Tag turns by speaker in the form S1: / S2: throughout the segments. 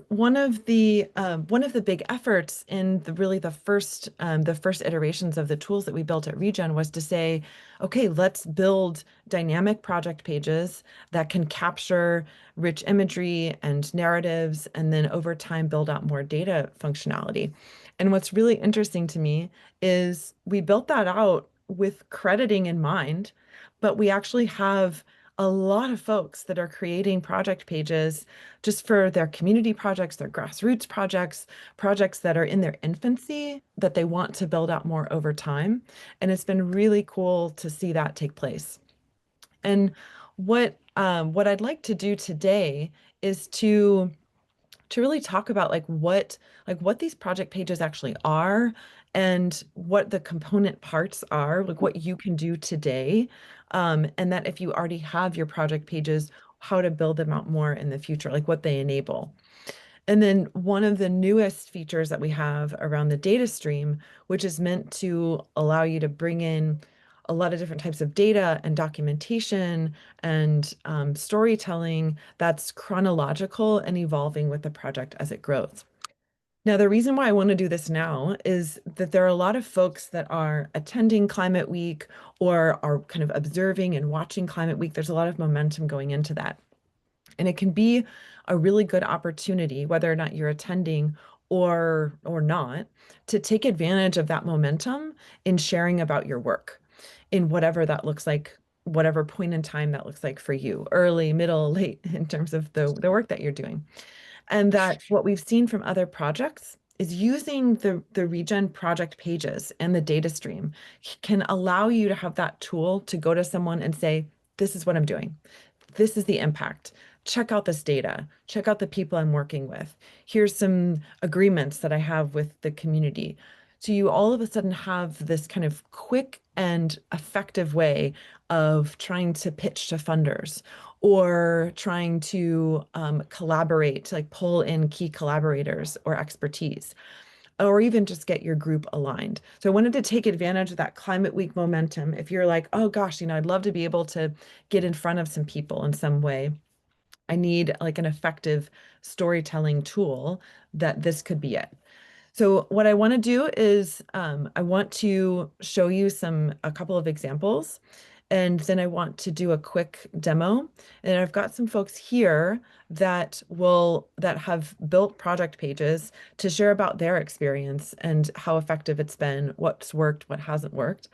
S1: one of the big efforts in the first iterations of the tools that we built at Regen was to say, okay, let's build dynamic project pages that can capture rich imagery and narratives, and then over time build out more data functionality. And what's really interesting to me is we built that out with crediting in mind, but we actually have a lot of folks that are creating project pages just for their community projects, their grassroots projects, projects that are in their infancy that they want to build out more over time. And it's been really cool to see that take place. And what I'd like to do today is to really talk about like what these project pages actually are and what the component parts are, like what you can do today. And that if you already have your project pages, how to build them out more in the future, like what they enable. And then one of the newest features that we have around the data stream, which is meant to allow you to bring in a lot of different types of data and documentation and storytelling that's chronological and evolving with the project as it grows. Now, the reason why I want to do this now is that there are a lot of folks that are attending Climate Week or are kind of observing and watching Climate Week. There's a lot of momentum going into that. And it can be a really good opportunity, whether or not you're attending or not, to take advantage of that momentum in sharing about your work in whatever that looks like, whatever point in time that looks like for you, early, middle, late, in terms of the work that you're doing. And that what we've seen from other projects is using the Regen project pages and the data stream can allow you to have that tool to go to someone and say, this is what I'm doing. This is the impact. Check out this data. Check out the people I'm working with. Here's some agreements that I have with the community. So you all of a sudden have this kind of quick and effective way of trying to pitch to funders or trying to collaborate, to like pull in key collaborators or expertise, or even just get your group aligned. So I wanted to take advantage of that Climate Week momentum. If you're like, oh gosh, I'd love to be able to get in front of some people in some way. I need like an effective storytelling tool that this could be it. So what I want to do is I want to show you a couple of examples, and then I want to do a quick demo. And I've got some folks here that have built project pages to share about their experience and how effective it's been, what's worked, what hasn't worked.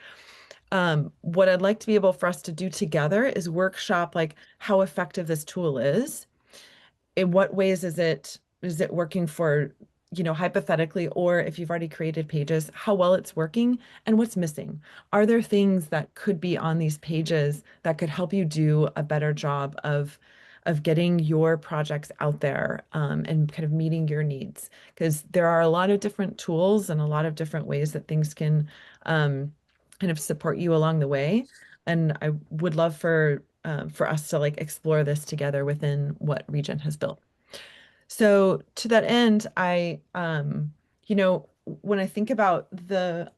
S1: What I'd like to be able for us to do together is workshop like how effective this tool is. In what ways is it working for, hypothetically, or if you've already created pages, how well it's working and what's missing? Are there things that could be on these pages that could help you do a better job of getting your projects out there and kind of meeting your needs? Because there are a lot of different tools and a lot of different ways that things can kind of support you along the way. And I would love for us to like explore this together within what Regen has built. So to that end, when I think about the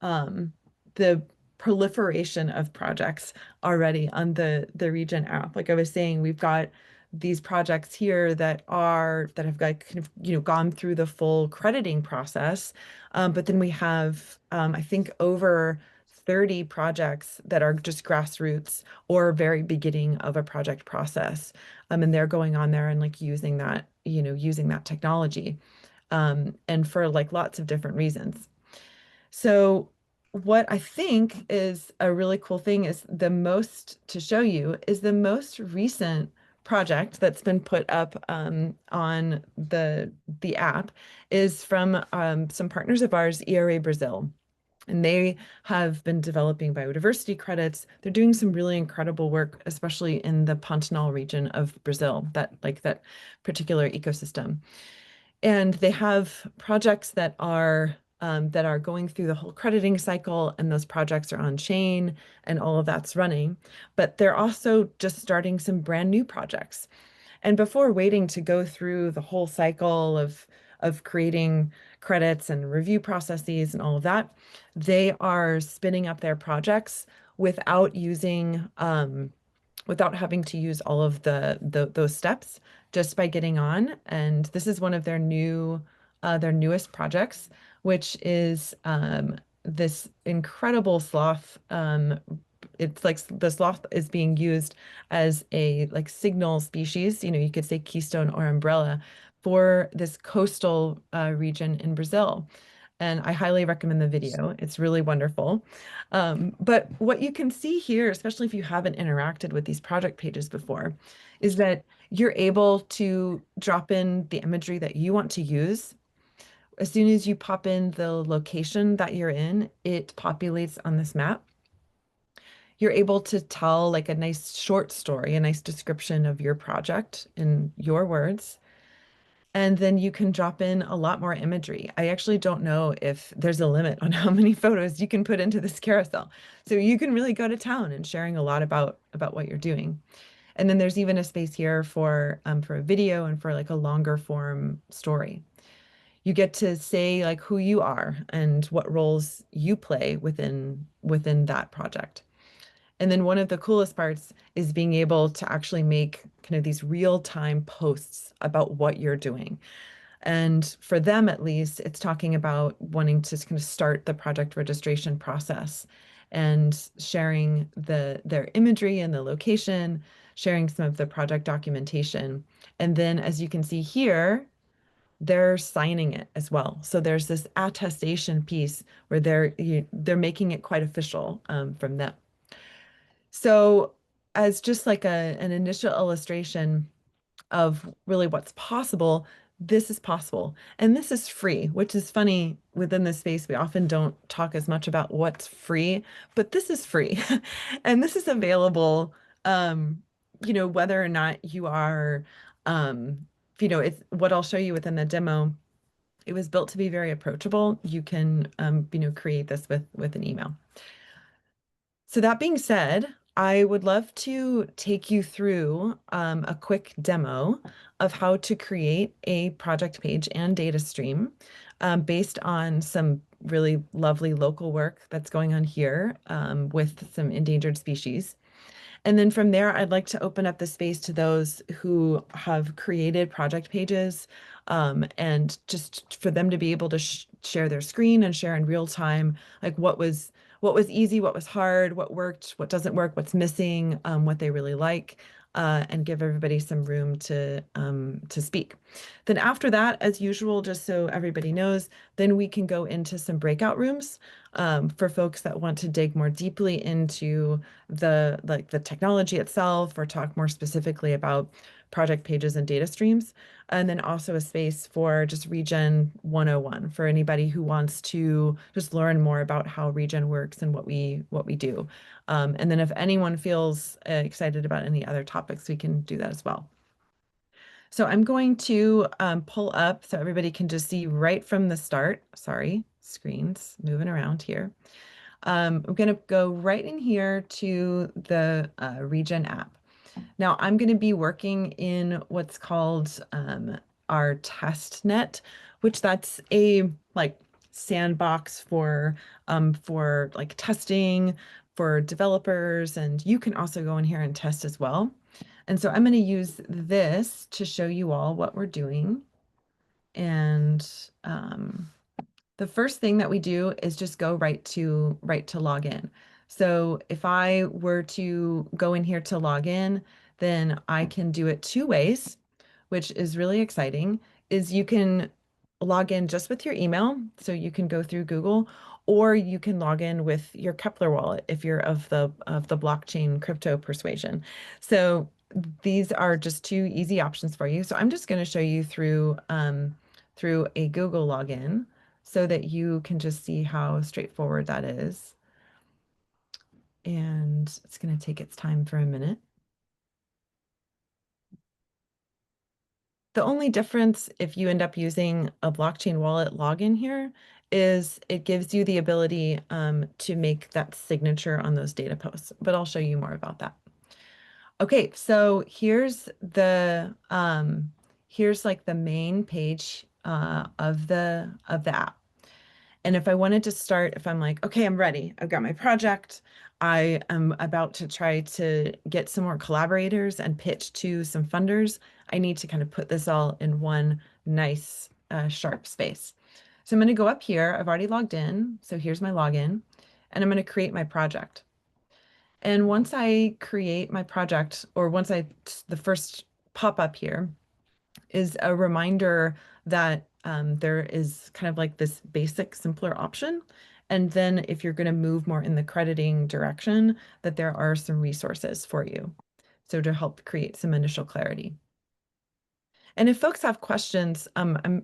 S1: proliferation of projects already on the Regen app, like I was saying, we've got these projects here that have got kind of, gone through the full crediting process. But then we have, I think, over 30 projects that are just grassroots or very beginning of a project process. And they're going on there and like using that technology, and for like lots of different reasons. So what I think is a really cool thing is to show you is the most recent project that's been put up on the app is from some partners of ours, ERA Brazil. And they have been developing biodiversity credits. They're doing some really incredible work, especially in the Pantanal region of Brazil, that particular ecosystem. And they have projects that are going through the whole crediting cycle, and those projects are on chain, and all of that's running. But they're also just starting some brand new projects. And before waiting to go through the whole cycle of creating credits and review processes and all of that, they are spinning up their projects without having to use all of those steps just by getting on. And this is one of their newest projects, which is this incredible sloth. It's like the sloth is being used as a like signal species. You could say keystone or umbrella for this coastal region in Brazil. And I highly recommend the video. It's really wonderful. But what you can see here, especially if you haven't interacted with these project pages before, is that you're able to drop in the imagery that you want to use. As soon as you pop in the location that you're in, it populates on this map. You're able to tell like a nice short story, a nice description of your project in your words. And then you can drop in a lot more imagery. I actually don't know if there's a limit on how many photos you can put into this carousel. So you can really go to town and sharing a lot about what you're doing. And then there's even a space here for a video and for like a longer form story. You get to say like who you are and what roles you play within that project. And then one of the coolest parts is being able to actually make kind of these real-time posts about what you're doing. And for them, at least, it's talking about wanting to kind of start the project registration process and sharing their imagery and the location, sharing some of the project documentation. And then, as you can see here, they're signing it as well. So there's this attestation piece where they're making it quite official from them. So as just like an initial illustration of really what's possible, this is possible. And this is free, which is funny within this space. We often don't talk as much about what's free, but this is free. And this is available, whether or not you are, um, it's what I'll show you within the demo. It was built to be very approachable. You can, create this with an email. So that being said, I would love to take you through a quick demo of how to create a project page and data stream based on some really lovely local work that's going on here with some endangered species. And then from there, I'd like to open up the space to those who have created project pages and just for them to be able to share their screen and share in real time, like what was easy, what was hard, what worked, what doesn't work, what's missing, what they really like, and give everybody some room to speak. Then after that, as usual, just so everybody knows, then we can go into some breakout rooms for folks that want to dig more deeply into the technology itself or talk more specifically about project pages and data streams. And then also a space for just Regen 101 for anybody who wants to just learn more about how Regen works and what we do. And then if anyone feels excited about any other topics, we can do that as well. So I'm going to pull up so everybody can just see right from the start. Sorry, screens moving around here. I'm going to go right in here to the Regen app. Now I'm going to be working in what's called our test net, which that's a like sandbox for like testing for developers, and you can also go in here and test as well. And so I'm going to use this to show you all what we're doing. And the first thing that we do is just go right to log in. So if I were to go in here to log in, then I can do it two ways, which is really exciting, is you can log in just with your email. So you can go through Google, or you can log in with your Kepler wallet if you're of the blockchain crypto persuasion. So these are just two easy options for you. So I'm just going to show you through a Google login so that you can just see how straightforward that is. And it's going to take its time for a minute. The only difference if you end up using a blockchain wallet login here is it gives you the ability to make that signature on those data posts, but I'll show you more about that. Okay, so here's like the main page of the app. And if I wanted to start, if I'm like, okay, I'm ready, I've got my project, I am about to try to get some more collaborators and pitch to some funders. I need to kind of put this all in one nice, sharp space. So I'm going to go up here. I've already logged in. So here's my login, and I'm going to create my project. And once I create my project, or once the first pop up here is a reminder that there is kind of like this basic, simpler option. And then if you're going to move more in the crediting direction, that there are some resources for you. So to help create some initial clarity. And if folks have questions,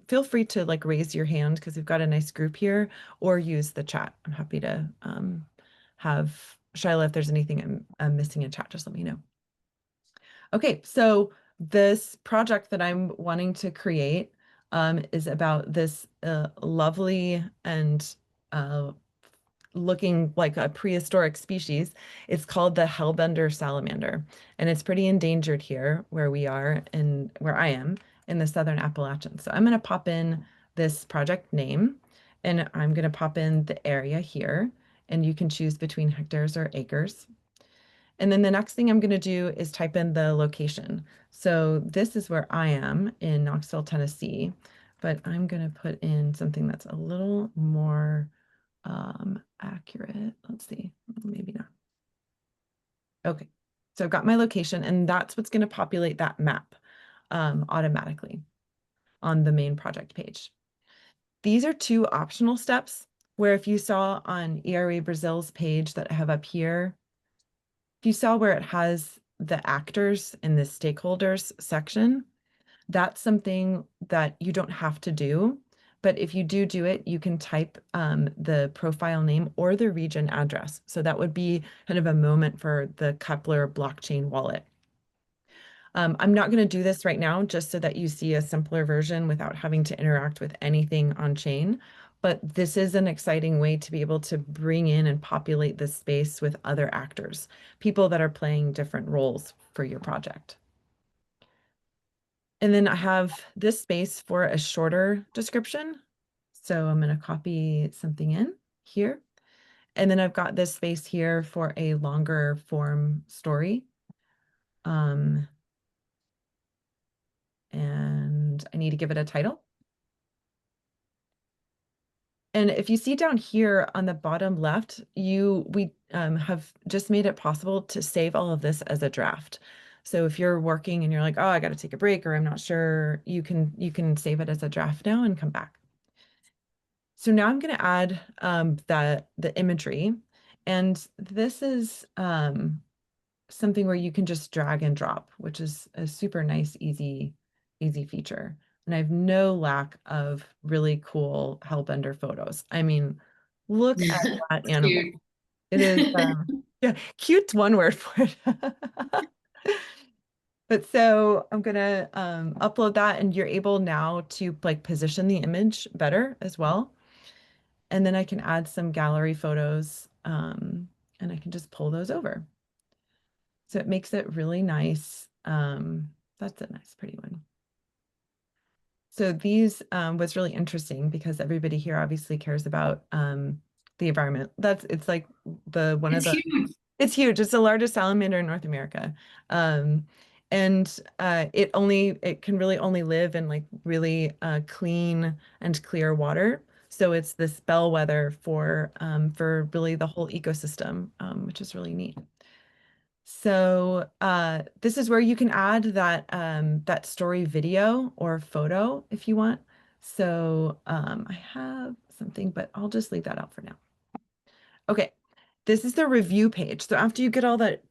S1: feel free to like raise your hand because we've got a nice group here, or use the chat. I'm happy to have Shyla, if there's anything I'm missing in chat, just let me know. Okay, so this project that I'm wanting to create is about this lovely and looking like a prehistoric species. It's called the hellbender salamander, and it's pretty endangered here where we are and where I am in the Southern Appalachians. So I'm going to pop in this project name, and I'm going to pop in the area here, and you can choose between hectares or acres. And then the next thing I'm going to do is type in the location. So this is where I am in Knoxville, Tennessee, but I'm going to put in something that's a little more accurate. Let's see, maybe not. Okay, so I've got my location, and that's what's going to populate that map automatically on the main project page. These are two optional steps where if you saw on ERA Brazil's page that I have up here, if you saw where it has the actors in the stakeholders section, that's something that you don't have to do. But if you do it, you can type the profile name or the region address. So that would be kind of a moment for the Kepler blockchain wallet. I'm not going to do this right now, just so that you see a simpler version without having to interact with anything on chain. But this is an exciting way to be able to bring in and populate this space with other actors, people that are playing different roles for your project. And then I have this space for a shorter description. So I'm going to copy something in here. And then I've got this space here for a longer form story. And I need to give it a title. And if you see down here on the bottom left, we have just made it possible to save all of this as a draft. So if you're working and you're like, oh, I got to take a break, or I'm not sure, you can save it as a draft now and come back. So now I'm going to add the imagery, and this is something where you can just drag and drop, which is a super nice, easy feature. And I have no lack of really cool Hellbender photos. I mean, look at that animal.
S2: Cute.
S1: It is, yeah, cute's one word for it. But so I'm gonna upload that, and you're able now to like position the image better as well. And then I can add some gallery photos, and I can just pull those over. So it makes it really nice. That's a nice, pretty one. So these was really interesting because everybody here obviously cares about the environment. It's like
S2: It's huge.
S1: it's huge. It's the largest salamander in North America. Um, and it can really only live in like really clean and clear water. So it's this bellwether for really the whole ecosystem, which is really neat. So this is where you can add that story video or photo if you want. So I have something, but I'll just leave that out for now. Okay, this is the review page. So after you get all that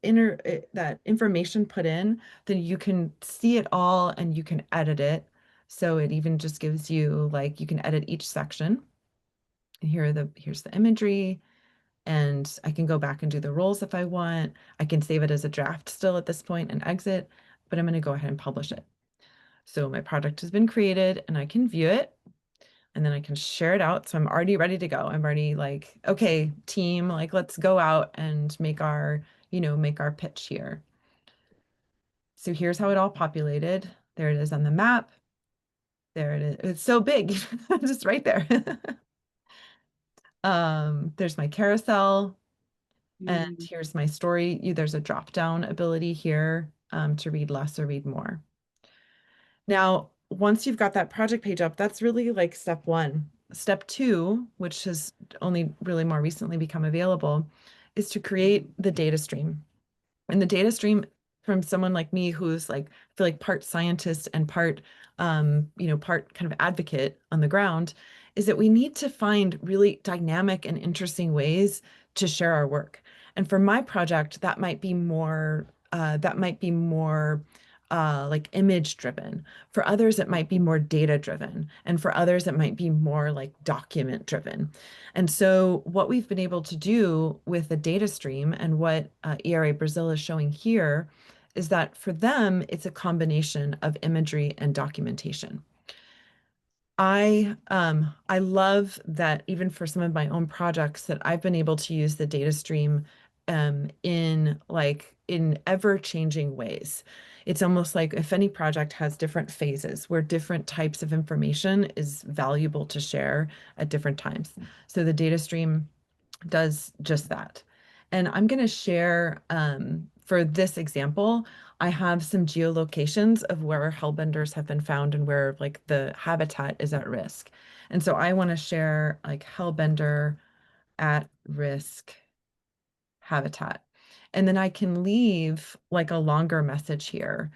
S1: information put in, then you can see it all and you can edit it. So it even just gives you like you can edit each section. And here's the imagery, and I can go back and do the roles if I want. I can save it as a draft still at this point and exit, but I'm going to go ahead and publish it. So my project has been created and I can view it, and then I can share it out. So I'm already ready to go. I'm already like, okay, team, like let's go out and make our pitch here. So here's how it all populated. There it is on the map. There it is. It's so big, just right there. There's my carousel. And
S2: Mm.
S1: here's my story. There's a drop down ability here to read less or read more. Now, once you've got that project page up, that's really like step one. Step two, which has only really more recently become available, is to create the data stream. And the data stream from someone like me who's like, I feel like part scientist and part, part kind of advocate on the ground, is that we need to find really dynamic and interesting ways to share our work. And for my project, that might be more like image driven. For others, it might be more data driven. And for others, it might be more like document driven. And so, what we've been able to do with the data stream and what ERA Brazil is showing here is that for them, it's a combination of imagery and documentation. I love that even for some of my own projects that I've been able to use the data stream in ever-changing ways. It's almost like if any project has different phases where different types of information is valuable to share at different times. So the data stream does just that. And I'm going to share, for this example, I have some geolocations of where hellbenders have been found and where like the habitat is at risk. And so I want to share like hellbender at risk habitat. And then I can leave like a longer message here.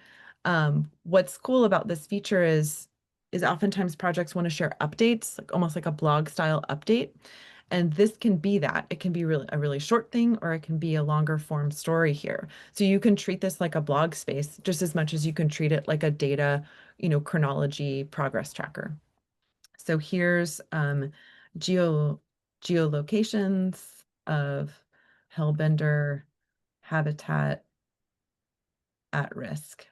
S1: What's cool about this feature is oftentimes projects want to share updates, like almost like a blog style update. And this can be that. It can be a really short thing, or it can be a longer form story here. So you can treat this like a blog space just as much as you can treat it like a data, chronology progress tracker. So here's geo geolocations of hellbender habitat at risk.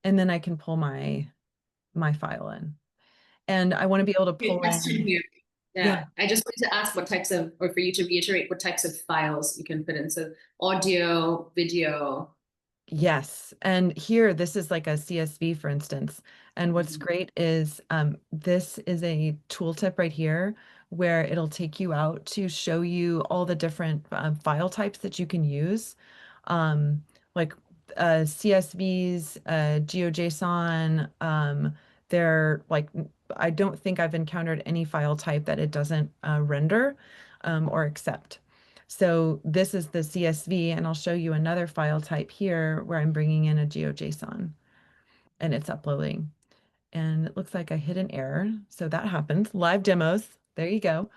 S1: And then I can pull my file in. And I want to be able to
S2: Good
S1: pull
S2: question
S1: in,
S2: here.
S1: yeah,
S2: Yeah, I just wanted to ask what types of, or for you to reiterate what types of files you can put in. So audio, video.
S1: yes. And here, this is like a CSV, for instance. And what's
S2: Mhm.
S1: great is this is a tooltip right here where it'll take you out to show you all the different file types that you can use. Um, like CSVs, GeoJSON, they're like, I don't think I've encountered any file type that it doesn't render or accept. So this is the CSV, and I'll show you another file type here where I'm bringing in a GeoJSON and it's uploading. And it looks like I hit an error. So that happens. Live demos. There you go.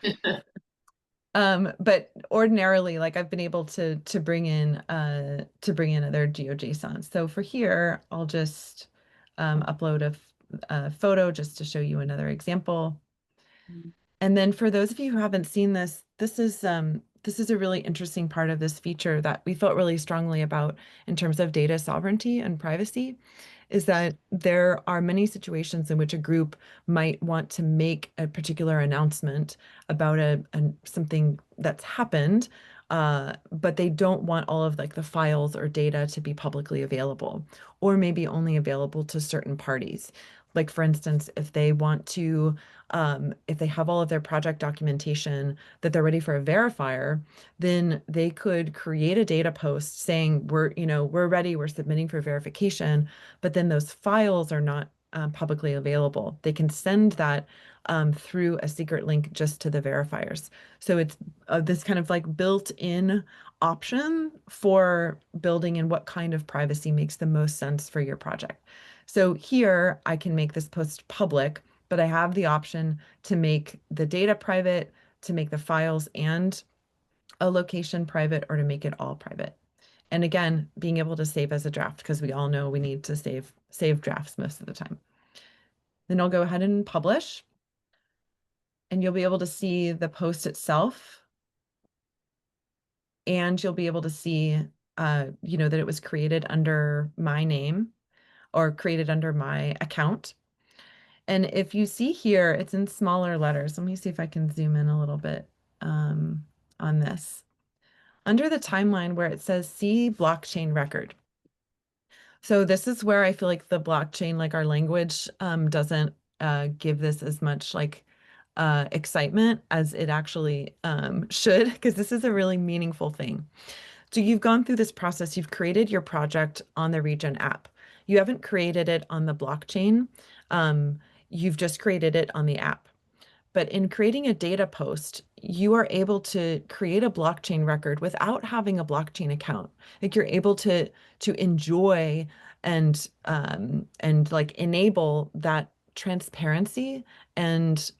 S1: But ordinarily, like I've been able to bring in other GeoJSONs. So for here, I'll just upload a photo just to show you another example. And then for those of you who haven't seen this, this is a really interesting part of this feature that we felt really strongly about in terms of data sovereignty and privacy, is that there are many situations in which a group might want to make a particular announcement about something that's happened, but they don't want all of like the files or data to be publicly available, or maybe only available to certain parties. Like for instance, if they have all of their project documentation that they're ready for a verifier, then they could create a data post saying we're ready, we're submitting for verification, but then those files are not publicly available. They can send that through a secret link just to the verifiers. So it's this kind of like built-in option for building in what kind of privacy makes the most sense for your project. So here I can make this post public, but I have the option to make the data private, to make the files and a location private, or to make it all private. And again, being able to save as a draft, because we all know we need to save drafts most of the time. Then I'll go ahead and publish, and you'll be able to see the post itself, and you'll be able to see that it was created under my name or created under my account. And if you see here, it's in smaller letters. Let me see if I can zoom in a little bit on this. Under the timeline where it says see blockchain record. So this is where I feel like the blockchain, like our language, doesn't give this as much like excitement as it actually should, because this is a really meaningful thing. So you've gone through this process, you've created your project on the Regen app. You haven't created it on the blockchain. Um, you've just created it on the app. But in creating a data post, you are able to create a blockchain record without having a blockchain account. Like you're able to enjoy and like enable that transparency and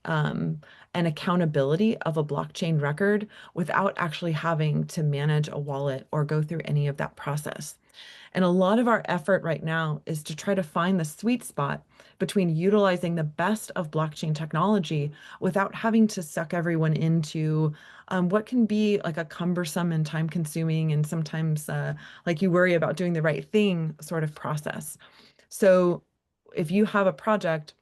S1: accountability of a blockchain record without actually having to manage a wallet or go through any of that process. And a lot of our effort right now is to try to find the sweet spot between utilizing the best of blockchain technology without having to suck everyone into what can be like a cumbersome and time consuming and sometimes like you worry about doing the right thing sort of process. So if you have a project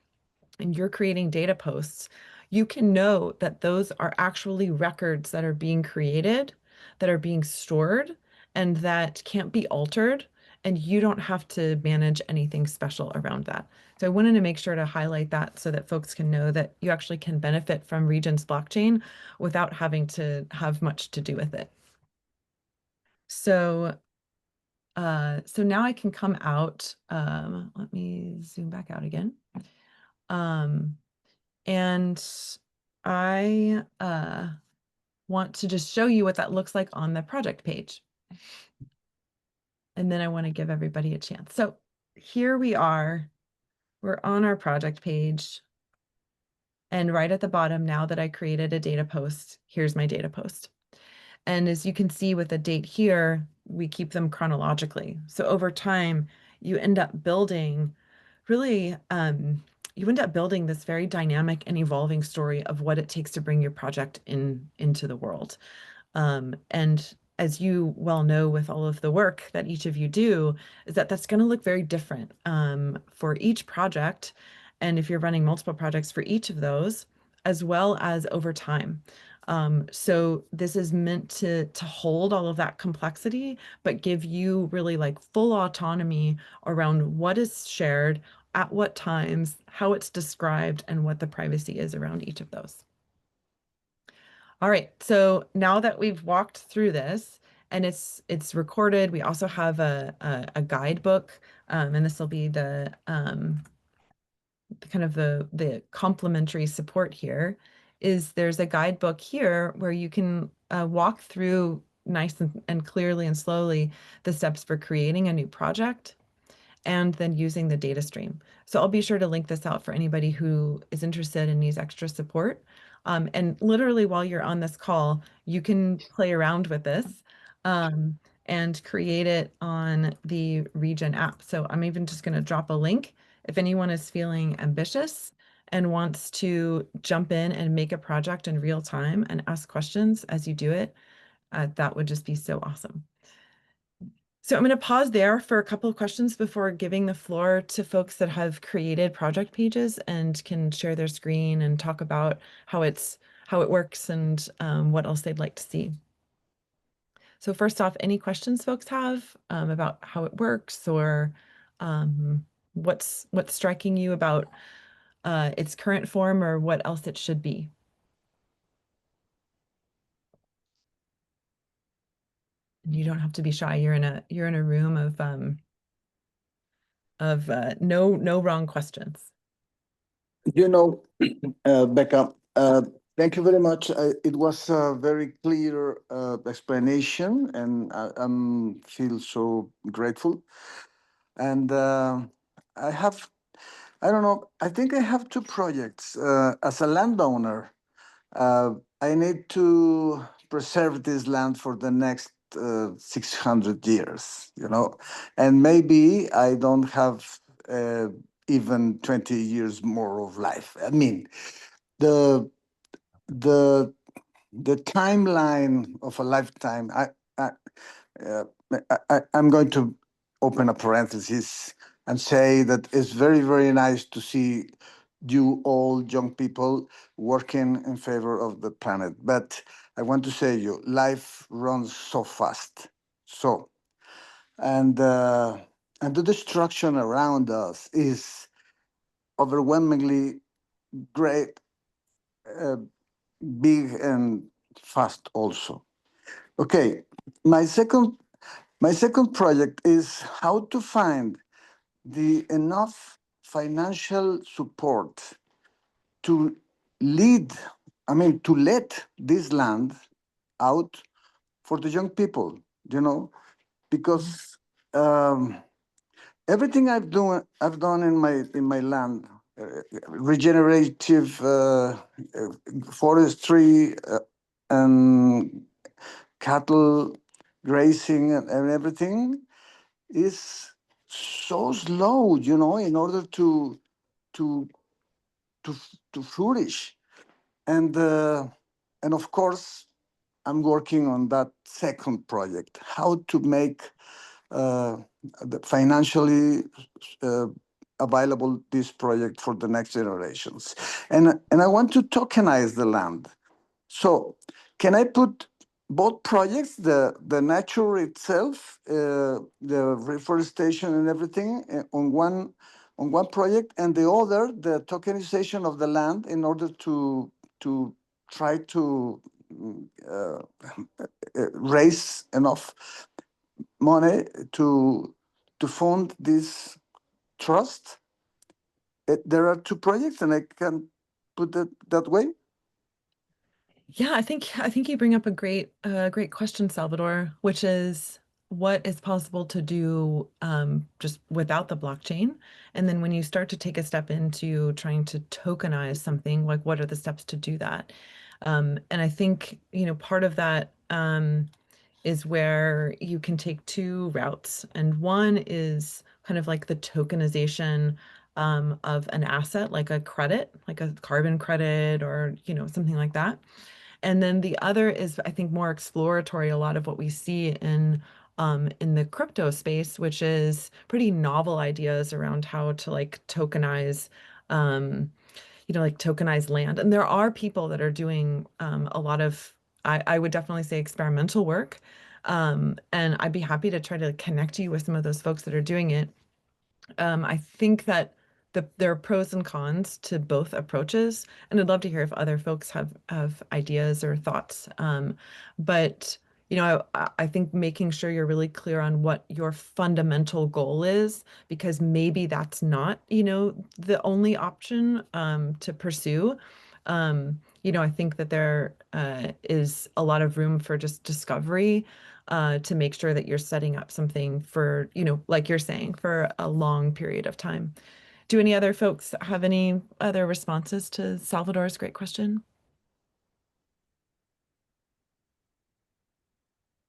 S1: and you're creating data posts, you can know that those are actually records that are being created, that are being stored, and that can't be altered. And you don't have to manage anything special around that. So I wanted to make sure to highlight that so that folks can know that you actually can benefit from Regen's blockchain without having to have much to do with it. So, so now I can come out. Let me zoom back out again. Um, And I want to just show you what that looks like on the project page. And then I want to give everybody a chance. So here we are. We're on our project page. And right at the bottom, now that I created a data post, here's my data post. And as you can see with the date here, we keep them chronologically. So over time, you end up building really, you end up building this very dynamic and evolving story of what it takes to bring your project into the world. And as you well know with all of the work that each of you do, is that that's going to look very different for each project. And if you're running multiple projects for each of those, as well as over time. So this is meant to hold all of that complexity, but give you really like full autonomy around what is shared, at what times, how it's described, and what the privacy is around each of those. All right, so now that we've walked through this and it's recorded, we also have a guidebook, and this will be the kind of the complementary support here. Is there's a guidebook here where you can walk through nice and clearly and slowly the steps for creating a new project and then using the data stream. So I'll be sure to link this out for anybody who is interested and needs extra support. And literally while you're on this call, you can play around with this and create it on the Regen app. So I'm even just going to drop a link if anyone is feeling ambitious and wants to jump in and make a project in real time and ask questions as you do it. That would just be so awesome. So I'm going to pause there for a couple of questions before giving the floor to folks that have created project pages and can share their screen and talk about how it works and what else they'd like to see. So first off, any questions folks have about how it works or what's striking you about its current form or what else it should be? You don't have to be shy. You're in a room of no wrong questions.
S3: You know, Becca, thank you very much. It was a very clear explanation, and I'm feel so grateful. And I have, I don't know, I think I have two projects. As a landowner, I need to preserve this land for the next 600 years, and maybe I don't have even 20 years more of life. I mean, the the the timeline of a lifetime. I, uh, I'm going to open a parenthesis and say that it's very, very nice to see you all young people working in favor of the planet. But I want to say you, life runs so fast. So, and uh, and the destruction around us is overwhelmingly great, uh, big and fast also. Okay, my second my second project is how to find the enough financial support to lead, to let this land out for the young people, you know, because um, everything I've done in my land, regenerative forestry and cattle grazing and everything is so slow, in order to to to flourish. And of course, I'm working on that second project, how to make uh, financially uh, available this project for the next generations. And I want to tokenize the land. So can I put both projects, the nature itself, the reforestation and everything, on one project, and the other, the tokenization of the land, in order to try to uh, raise enough money to fund this trust? There are two projects, and I can put it that way.
S1: Yeah, I think you bring up a great question, Salvador, which is what is possible to do just without the blockchain, and then when you start to take a step into trying to tokenize something, like what are the steps to do that? And I think part of that is where you can take two routes, and one is kind of like the tokenization of an asset, like a credit, like a carbon credit or something like that. And then the other is, I think, more exploratory, a lot of what we see in the crypto space, which is pretty novel ideas around how to like tokenize, um, like tokenize land. And there are people that are doing a lot of, I would definitely say experimental work. And I'd be happy to try to connect you with some of those folks that are doing it. I think that there are pros and cons to both approaches, and I'd love to hear if other folks have ideas or thoughts. But I think making sure you're really clear on what your fundamental goal is, because maybe that's not, the only option to pursue. I think that there is a lot of room for just discovery to make sure that you're setting up something for, like you're saying, for a long period of time. Do any other folks have any other responses to Salvador's great question?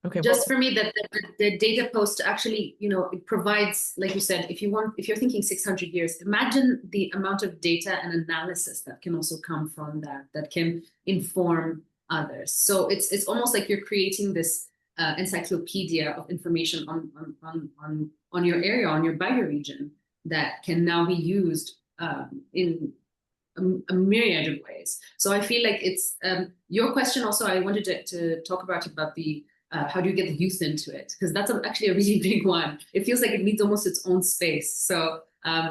S1: Okay, well,
S2: Just for me, that the data post actually, it provides, like you said, if you're thinking 600 years, imagine the amount of data and analysis that can also come from that can inform others. So it's almost like you're creating this encyclopedia of information on your area, on your bioregion, that can now be used in a myriad of ways. So I feel like it's your question also. I wanted to talk about the how do you get the youth into it? Because that's actually a really big one. It feels like it needs almost its own space. So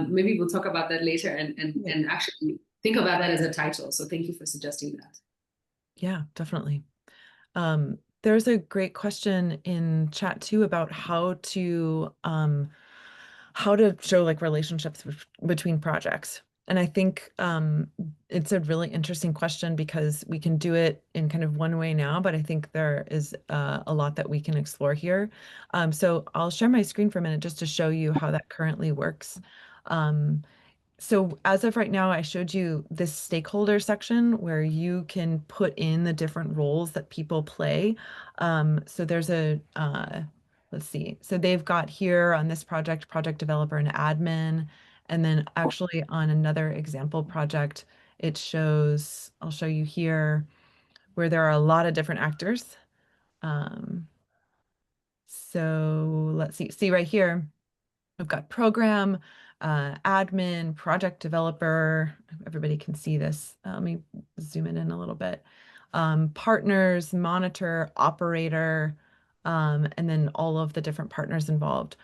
S2: maybe we'll talk about that later and actually think about that as a title. So thank you for suggesting that.
S1: yeah, definitely. There's a great question in chat too about how to show like relationships between projects. And I think it's a really interesting question because we can do it in kind of one way now, but I think there is a lot that we can explore here. So I'll share my screen for a minute just to show you how that currently works. Um, so as of right now, I showed you this stakeholder section where you can put in the different roles that people play. So there's let's see. So they've got here on this project, project developer and admin. And then actually on another example project, it shows, I'll show you here, where there are a lot of different actors. Um, so let's see right here. We've got program, admin, project developer. Everybody can see this. Let me zoom it in a little bit. Partners, monitor, operator, and then all of the different partners involved.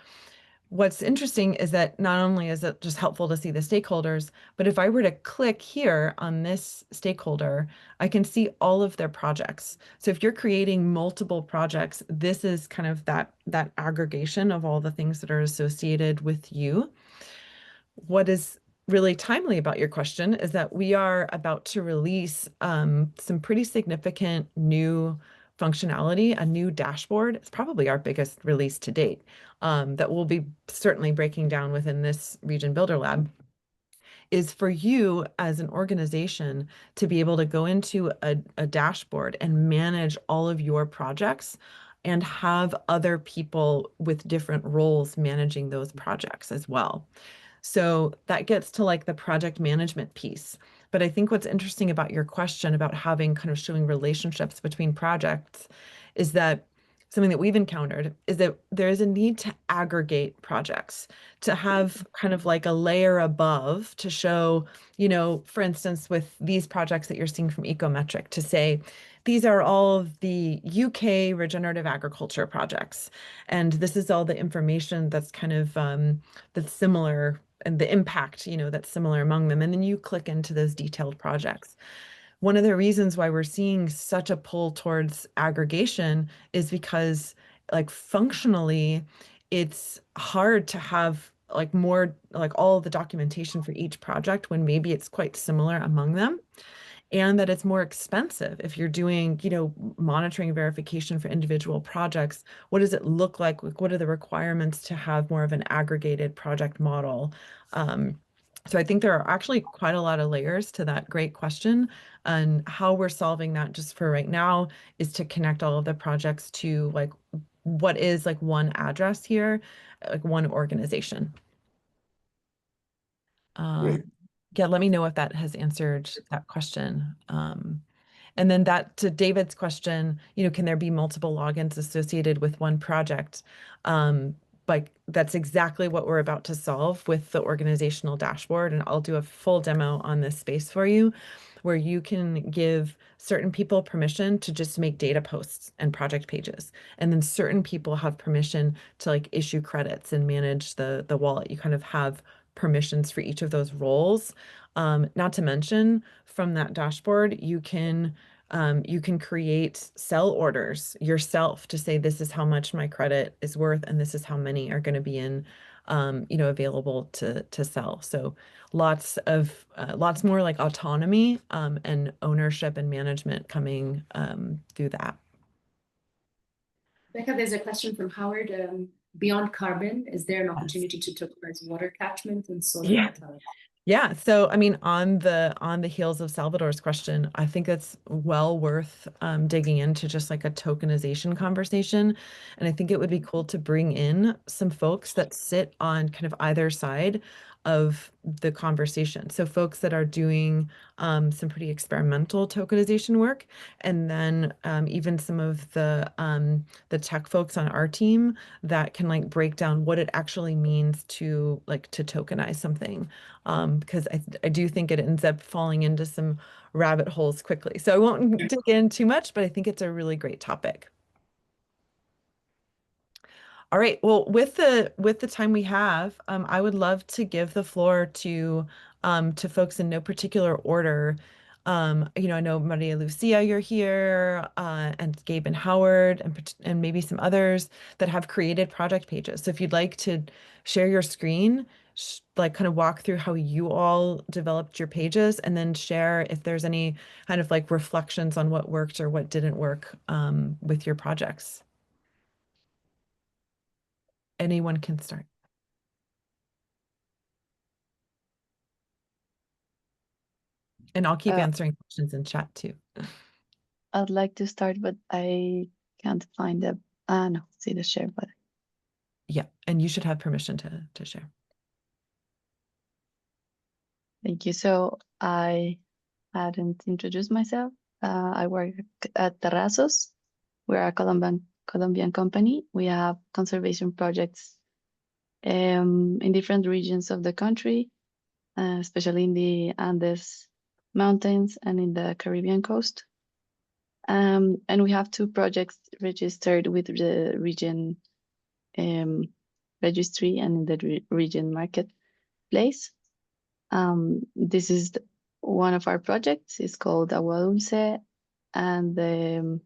S1: what's interesting is that not only is it just helpful to see the stakeholders, but if I were to click here on this stakeholder, I can see all of their projects. So if you're creating multiple projects, this is kind of that aggregation of all the things that are associated with you. What is really timely about your question is that we are about to release some pretty significant new functionality, a new dashboard. It's probably our biggest release to date, that we'll be certainly breaking down within this Regen Builder Lab, is for you as an organization to be able to go into a dashboard and manage all of your projects and have other people with different roles managing those projects as well. So that gets to like the project management piece. But I think what's interesting about your question about having kind of showing relationships between projects is that something that we've encountered is that there is a need to aggregate projects, to have kind of like a layer above to show, for instance, with these projects that you're seeing from Ecometric, to say, these are all of the UK regenerative agriculture projects. And this is all the information that's kind of that's similar and the impact, that's similar among them. And then you click into those detailed projects. One of the reasons why we're seeing such a pull towards aggregation is because, like, functionally, it's hard to have like more like all the documentation for each project when maybe it's quite similar among them, and that it's more expensive if you're doing, monitoring verification for individual projects. What does it look like? What are the requirements to have more of an aggregated project model? So I think there are actually quite a lot of layers to that great question. And how we're solving that just for right now is to connect all of the projects to like what is like one address here, like one organization.
S3: Great.
S1: Yeah, let me know if that has answered that question. And then that to David's question, can there be multiple logins associated with one project? Like that's exactly what we're about to solve with the organizational dashboard. And I'll do a full demo on this space for you, where you can give certain people permission to just make data posts and project pages. And then certain people have permission to like issue credits and manage the wallet. You kind of have permissions for each of those roles. Not to mention from that dashboard, you can create sell orders yourself to say, this is how much my credit is worth, and this is how many are going to be in, available to sell. So lots more like autonomy, and ownership and management coming through that.
S2: Becca, there's a question from Howard. Beyond carbon, is there an
S1: Yes.
S2: opportunity to tokenize water catchment and solar
S1: Yeah.
S2: vitality?
S1: Yeah, so I mean, on the heels of Salvador's question, I think it's well worth digging into just like a tokenization conversation. And I think it would be cool to bring in some folks that sit on kind of either side of the conversation. So folks that are doing some pretty experimental tokenization work, and then even some of the tech folks on our team that can like break down what it actually means to tokenize something. Because I do think it ends up falling into some rabbit holes quickly. So I won't dig in too much, but I think it's a really great topic. All right. Well, with the time we have, I would love to give the floor to folks in no particular order. I know Maria Lucia, you're here, and Gabe and Howard, and maybe some others that have created project pages. So if you'd like to share your screen, like kind of walk through how you all developed your pages, and then share if there's any kind of like reflections on what worked or what didn't work with your projects. Anyone can start. And I'll keep
S4: Uh,
S1: answering questions in chat too.
S4: I'd like to start, but I can't find the, no, see the share button.
S1: Yeah, and you should have permission to share.
S4: Thank you. So I hadn't introduced myself. I work at Terrazos. We're a Colombian company. We have conservation projects in different regions of the country, especially in the Andes Mountains and in the Caribbean coast. And we have 2 projects registered with the Regen registry and in the Regen marketplace. This is one of our projects. It's called Agua Dulce, and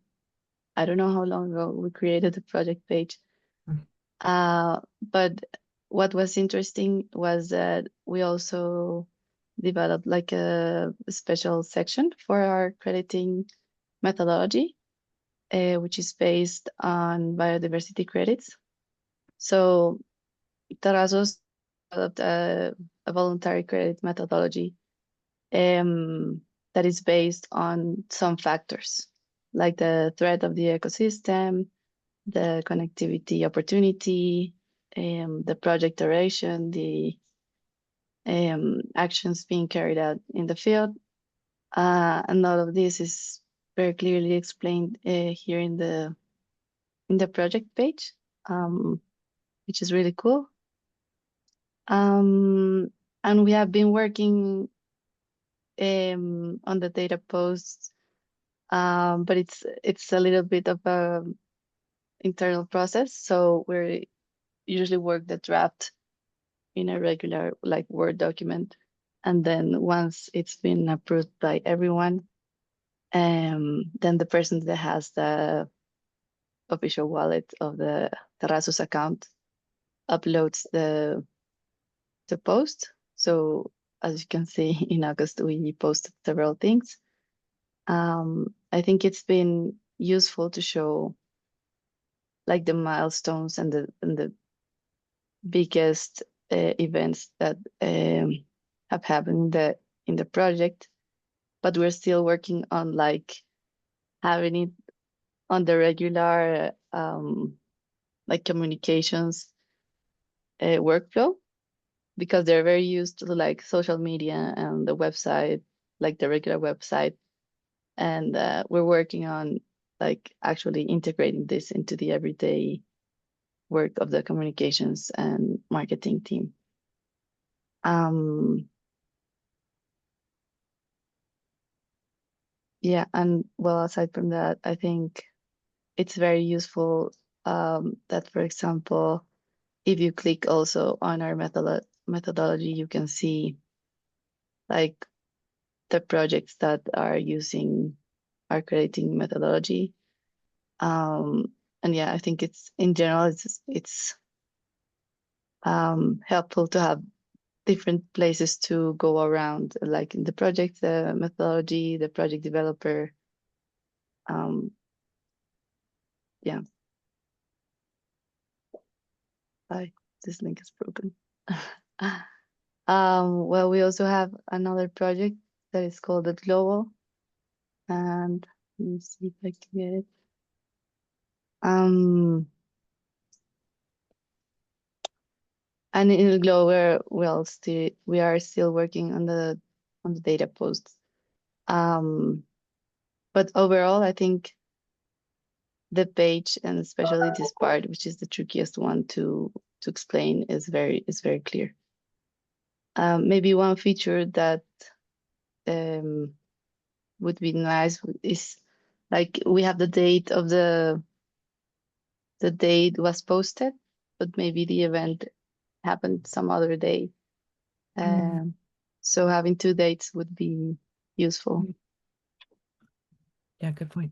S4: I don't know how long ago we created the project page. But what was interesting was that we also developed like a special section for our crediting methodology, which is based on biodiversity credits. So Terrazos developed a voluntary credit methodology that is based on some factors, like the threat of the ecosystem, the connectivity opportunity, the project duration, the actions being carried out in the field. And all of this is very clearly explained here in the project page, which is really cool. And we have been working on the data posts, but it's a little bit of a internal process. So we usually work the draft in a regular like Word document, and then once it's been approved by everyone, then the person that has the official wallet of the Terrazos account uploads the post. So as you can see, in August we posted several things. I think it's been useful to show like the milestones and the biggest events that have happened in the project, but we're still working on like having it on the regular like communications workflow, because they're very used to like social media and the website, like the regular website, and we're working on like actually integrating this into the everyday work of the communications and marketing team. Yeah, and well, aside from that, I think it's very useful that, for example, if you click also on our methodology, you can see like the projects that are using our crediting methodology. And yeah, I think it's in general, it's helpful to have different places to go around, like in the project, the methodology, the project developer. Yeah. This link is broken. Well, we also have another project that is called the Global, and let me see if I can get it. And in the Global, we are still working on the data posts. But overall, I think the page, and especially this part, which is the trickiest one to explain, is very clear. Maybe one feature that would be nice is like we have the date of the date was posted, but maybe the event happened some other day. So having two dates would be useful.
S1: Yeah, good point.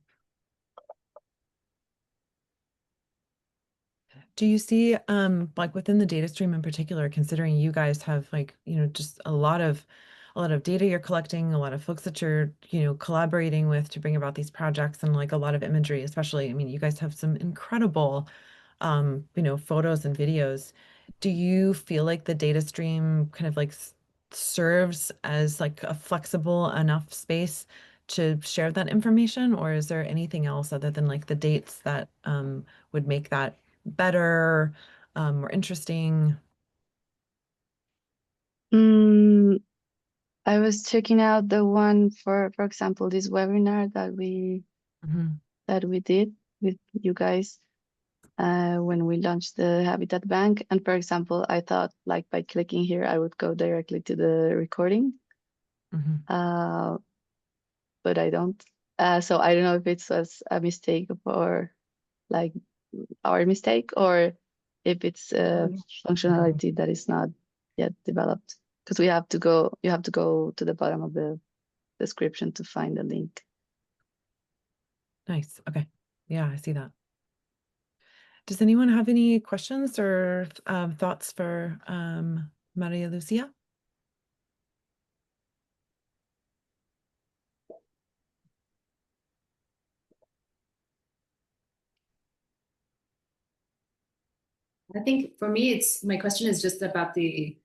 S1: Do you see, like within the data stream in particular, considering you guys have like, just a lot of data you're collecting, a lot of folks that you're, collaborating with to bring about these projects, and like a lot of imagery, especially, I mean, you guys have some incredible, photos and videos. Do you feel like the data stream kind of like serves as like a flexible enough space to share that information, or is there anything else other than like the dates that would make that better, more interesting?
S4: I was checking out the one for example, this webinar that we did with you guys when we launched the Habitat Bank. And for example, I thought like by clicking here, I would go directly to the recording, but I don't. So I don't know if it was a mistake or like our mistake, or if it's a functionality that is not yet developed, because you have to go to the bottom of the description to find the link.
S1: Nice. Okay. Yeah, I see that. Does anyone have any questions or thoughts for Maria Lucia?
S2: I think for me, my question is just about the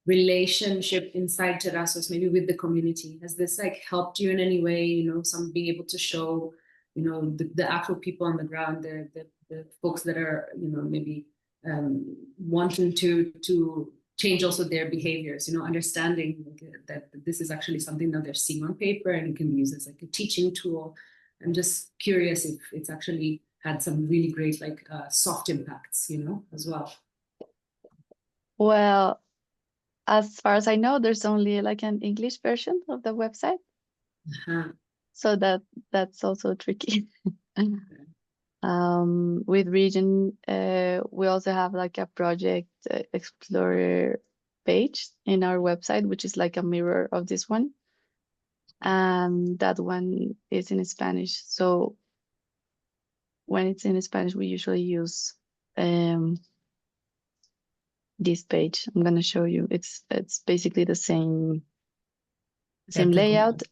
S2: relationship inside Terrazos, maybe with the community. Has this like helped you in any way? Some being able to show, the actual people on the ground, the folks that are, maybe wanting to change also their behaviors. Understanding that this is actually something that they're seeing on paper and can be used as like a teaching tool. I'm just curious if it's actually had some really great like soft impacts, as well.
S4: Well, as far as I know, there's only like an English version of the website, so that's also tricky. With Regen, we also have like a project explorer page in our website, which is like a mirror of this one, and that one is in Spanish. So when it's in Spanish, we usually use this page. I'm gonna show you. It's basically the same
S1: Yeah, it's like
S4: layout.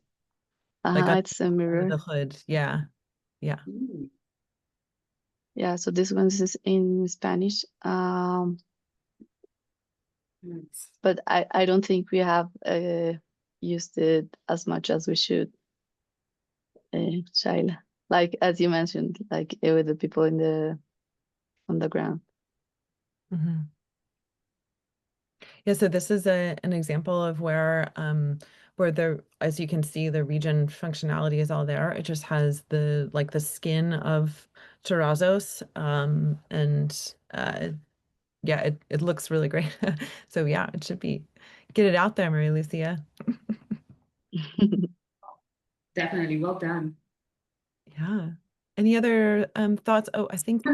S1: at
S4: It's a
S1: under
S4: mirror.
S1: the hood. Yeah. Yeah.
S4: Yeah, so this one is in Spanish. But I don't think we have used it as much as we should, Shaila. Like as you mentioned, like with the people on the ground.
S1: Mm-hmm. Yeah, so this is an example of where as you can see, the region functionality is all there. It just has the skin of Terrazos, and yeah, it looks really great. So yeah, it should be, get it out there, Maria Lucia.
S2: Definitely, well done.
S1: Yeah. Any other thoughts? Oh, I think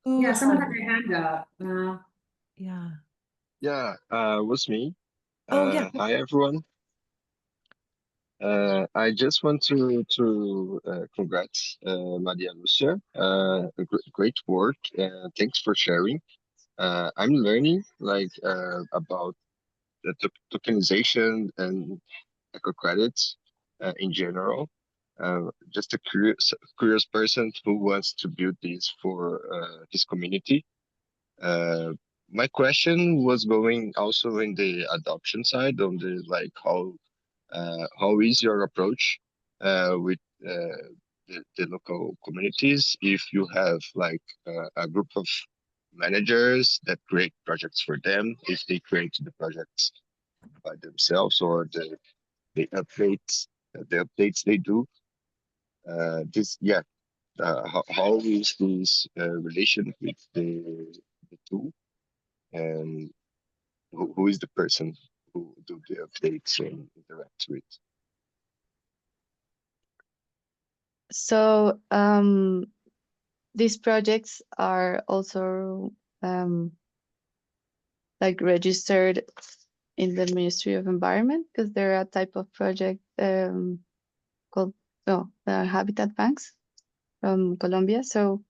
S2: Yeah, someone had their hand up.
S1: yeah.
S5: Yeah, was me.
S1: Oh yeah.
S5: Hi everyone. I just want to congrats Maria Lucia. Great work. Thanks for sharing. I'm learning like about the tokenization and eco credits in general. Just a curious person who wants to build this for his community. My question was going also in the adoption side, on the like how is your approach with the local communities? If you have like a group of managers that create projects for them, if they create the projects by themselves, or the updates they do. This yeah. How is this relation with the tool, and who is the person who do the updates and interact with?
S4: So these projects are also like registered in the Ministry of Environment, because they're a type of project called habitat banks from Colombia. So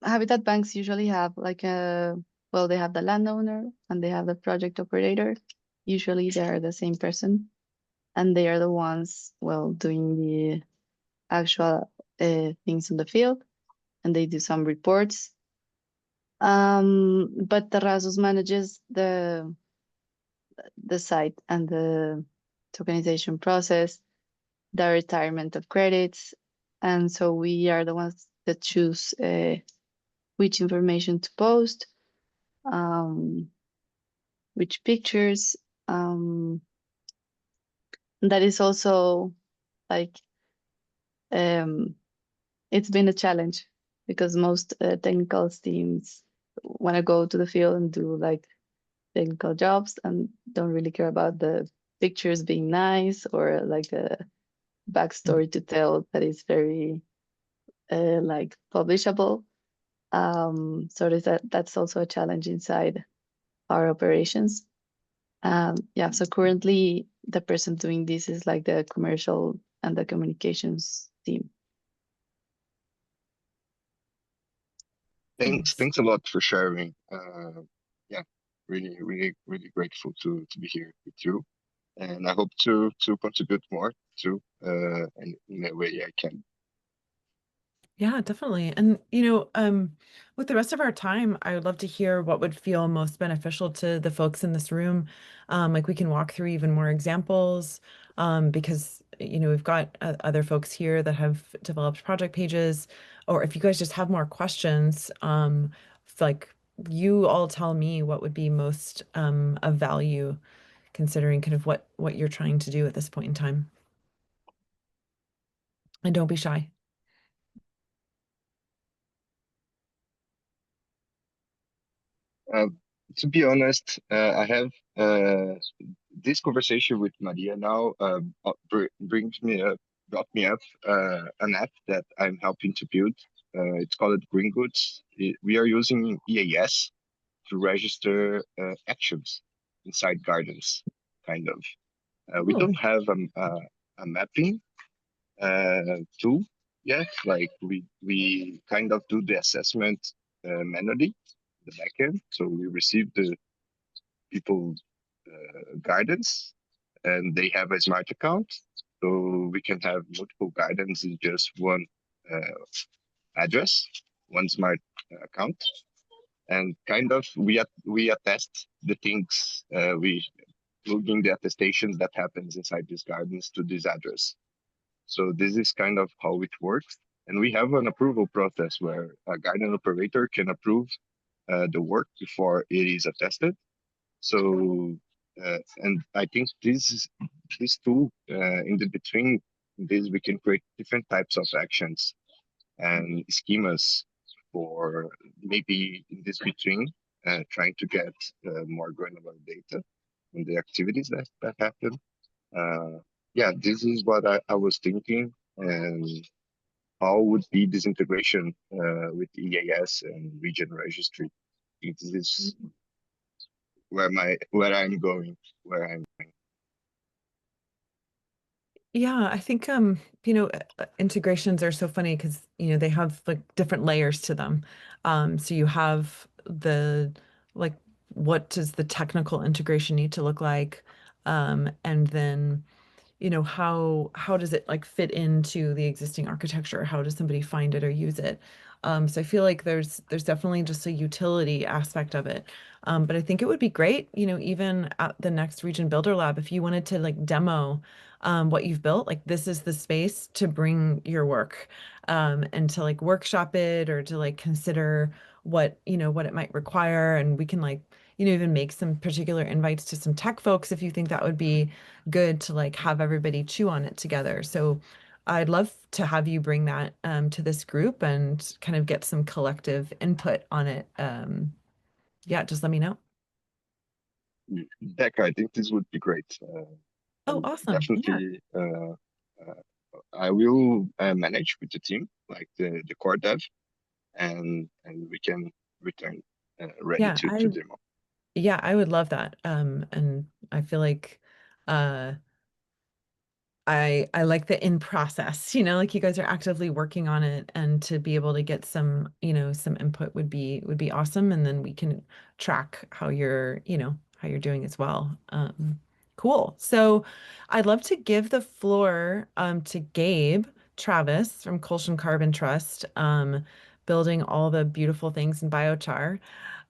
S4: habitat banks usually have like they have the landowner and they have the project operator. Usually they are the same person, and they are the ones doing the actual things in the field, and they do some reports. But Terrazos manages the site and the tokenization process, the retirement of credits, and so we are the ones that choose which information to post, which pictures. That is also like it's been a challenge, because most technical teams want to go to the field and do like technical jobs and don't really care about the pictures being nice, or like the backstory to tell that is very like publishable. So that's also a challenge inside our operations. Yeah, so currently the person doing this is like the commercial and the communications team.
S5: Thanks a lot for sharing. Yeah, really grateful to be here with you, and I hope to contribute more too, and in a way I can.
S1: Yeah, definitely. And with the rest of our time, I would love to hear what would feel most beneficial to the folks in this room. Like we can walk through even more examples, because we've got other folks here that have developed project pages, or if you guys just have more questions, like you all tell me what would be most of value, considering kind of what you're trying to do at this point in time. And don't be shy.
S5: Uh, to be honest, I have this conversation with Maria now brought me up an app that I'm helping to build. It's called Green Goods. We are using EAS to register actions inside gardens, kind of. We
S1: Oh,
S5: don't have a mapping tool yet. Like we kind of do the assessment manually, the backend. So we receive the people guidance, and they have a smart account. So we can have multiple guidance in just one address, one smart account, and kind of we attest the things we plugging the attestations that happens inside these gardens to this address. So this is kind of how it works. And we have an approval process where a garden operator can approve the work before it is attested. So, and I think this tool in the between this, we can create different types of actions and schemas for maybe in this between trying to get more granular data on the activities that happen. Yeah, this is what I was thinking, and how would be this integration with EAS and region registry? This is where I'm going, where I'm.
S1: yeah, I think integrations are so funny because they have like different layers to them. So you have the like what does the technical integration need to look like? And then how does it like fit into the existing architecture? How does somebody find it or use it? So I feel like there's definitely just a utility aspect of it. But I think it would be great, even at the next Region Builder Lab, if you wanted to like demo what you've built, like this is the space to bring your work, and to like workshop it or to like consider what it might require. And we can like, even make some particular invites to some tech folks if you think that would be good to like have everybody chew on it together. So I'd love to have you bring that to this group and kind of get some collective input on it. Yeah, just let me know.
S5: Becca, I think this would be great.
S1: Oh,
S5: And
S1: awesome. Yeah.
S5: definitely, I will manage with the team, like the core dev, and we can return ready
S1: Yeah,
S5: to demo.
S1: I would love that. And I feel like uh I like the in process, like you guys are actively working on it, and to be able to get some input would be awesome. And then we can track how you're doing as well. Cool. So I'd love to give the floor to Gabe Travis from Colson Carbon Trust, building all the beautiful things in biochar.